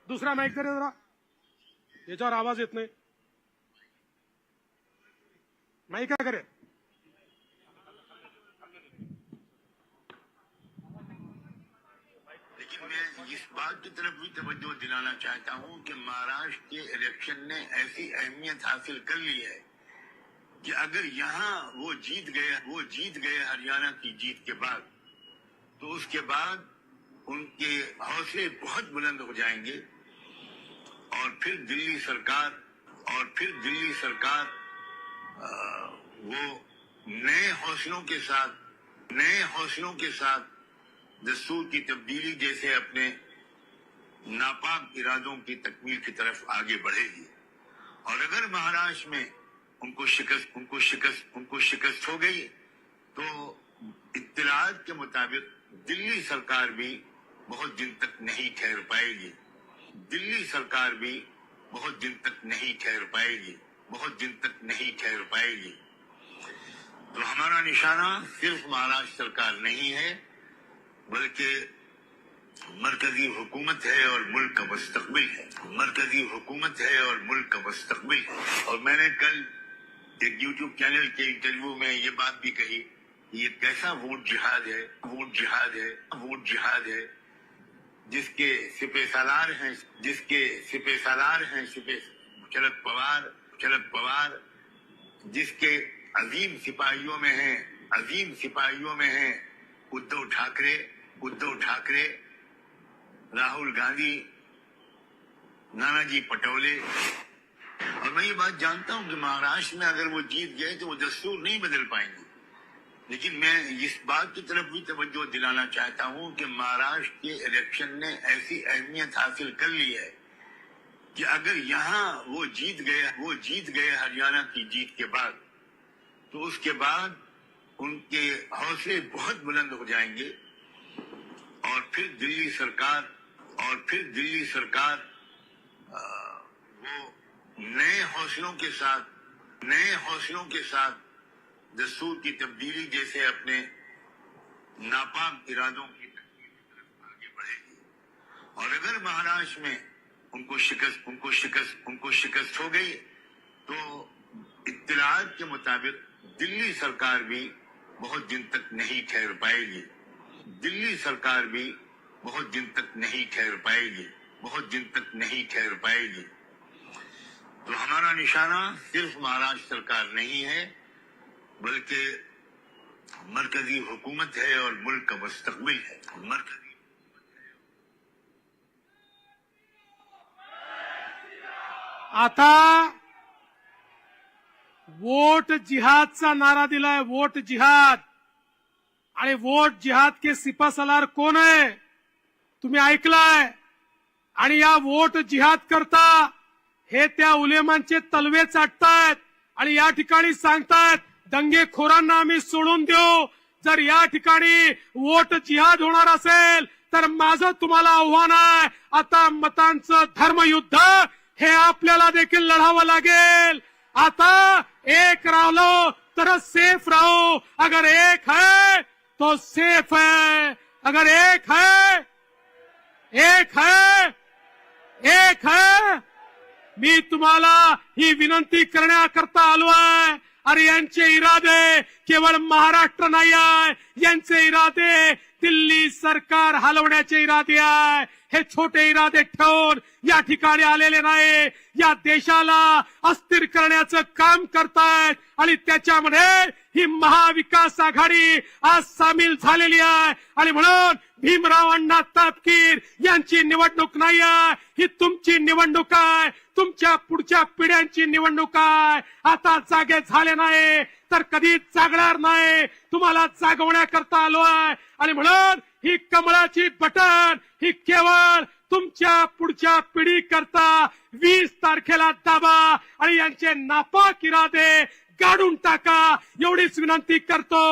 दुसरा माईक करे जरा, याच्यावर आवाज येत नाही. माईक काय करे. लेकिन मैं इस बात की तरफ भी तवज्जो दिलाना चाहता हूं कि महाराष्ट्र के इलेक्शन ने ऐसी अहमियत हासिल कर ली है कि अगर यहाँ वो जीत गए हरियाणा की जीत के बाद, तो उसके बाद उनके हौसले बहुत बुलंद हो जाएंगे और फिर दिल्ली सरकार वो नए हौसलों के साथ दस्तूर की तब्दीली जैसे अपने नापाक इरादों की तकमील की तरफ आगे बढ़ेगी. और अगर महाराष्ट्र में उनको शिकस्त हो गई तो इत्तलात के मुताबिक दिल्ली सरकार भी बहुत दिन तक नहीं ठहर पाएगी. तो हमारा निशाना सिर्फ महाराष्ट्र सरकार नहीं है, बल्कि मरकजी हुकूमत है और मुल्क का मुस्तकबिल है. और मैंने कल एक यूट्यूब चैनल के इंटरव्यू में ये बात भी कही कि ये कैसा वोट जिहाद है जिसके सिपह सालार हैं शरद पवार, जिसके अजीम सिपाहियों में हैं उद्धव ठाकरे, राहुल गांधी, नानाजी पटोले. और मैं ये बात जानता हूं कि महाराष्ट्र में अगर वो जीत गए तो वो दस्तूर नहीं बदल पाएंगे. लेकिन मैं इस बात की तरफ भी तवज्जो दिलाना चाहता हूं कि महाराष्ट्र के इलेक्शन ने ऐसी अहमियत हासिल कर ली है कि अगर यहाँ वो जीत गए हरियाणा की जीत के बाद, तो उसके बाद उनके हौसले बहुत बुलंद हो जाएंगे और फिर दिल्ली सरकार वो नए हौसलों के साथ दस्तूर की तब्दीली जैसे अपने नापाक इरादों की तकमील की तरफ आगे बढ़ेगी. और अगर महाराष्ट्र में उनको शिकस्त हो गई तो इत्तलात के मुताबिक दिल्ली सरकार भी बहुत दिन तक नहीं ठहर पाएगी. तो हमारा निशाना सिर्फ महाराष्ट्र सरकार नहीं है, बल्कि मरकजी हुकूमत है और मुल्क का मुस्तकबिल है. आता वोट जिहादचा नारा दिलाय. वोट जिहाद. आणि वोट जिहाद के सिपा सलार कोण आहे तुम्ही ऐकलाय. आणि या वोट जिहाद करता हे त्या उलेमांचे तलवे चाटतायत आणि या ठिकाणी सांगतायत दंगेखोरांना आम्ही सोडून देऊ. जर या ठिकाणी वोट जिहाद होणार असेल तर माझं तुम्हाला आव्हान आहे, आता मतांचं धर्मयुद्ध हे आपल्याला देखील लढावं लागेल. आता एक राहिलो तर सेफ रहो. अगर एक है तो सेफ है. अगर एक है मी तुम्हाला ही विनंती करण्याकरता आलो आहे. अरे यांचे इरादे केवळ महाराष्ट्र नाही आहे, यांचे इरादे दिल्ली सरकार हलवण्याचे इरादे आहे. हे छोटे इरादे ठेवून या ठिकाणी आलेले नाही, या देशाला अस्थिर करण्याचं काम करतायत. आणि त्याच्यामध्ये ही महाविकास आघाडी आज सामील झालेली आहे. आणि म्हणून भीमराव अण्णा तापकीर यांची निवडणूक नाही आहे, ही तुमची निवडणूक आहे, तुमच्या पुढच्या पिढ्यांची निवडणूक आहे. आता जागे झाले नाही तर कधीच जागणार नाही. तुम्हाला जागवण्याकरता आलो आहे. आणि म्हणून ही कमळाची बटन ही केवळ तुमच्या पुढच्या पिढी करता 20 तारखेला दाबा आणि यांचे नापाक इरादे काढून टाका, एवढीच विनंती करतो.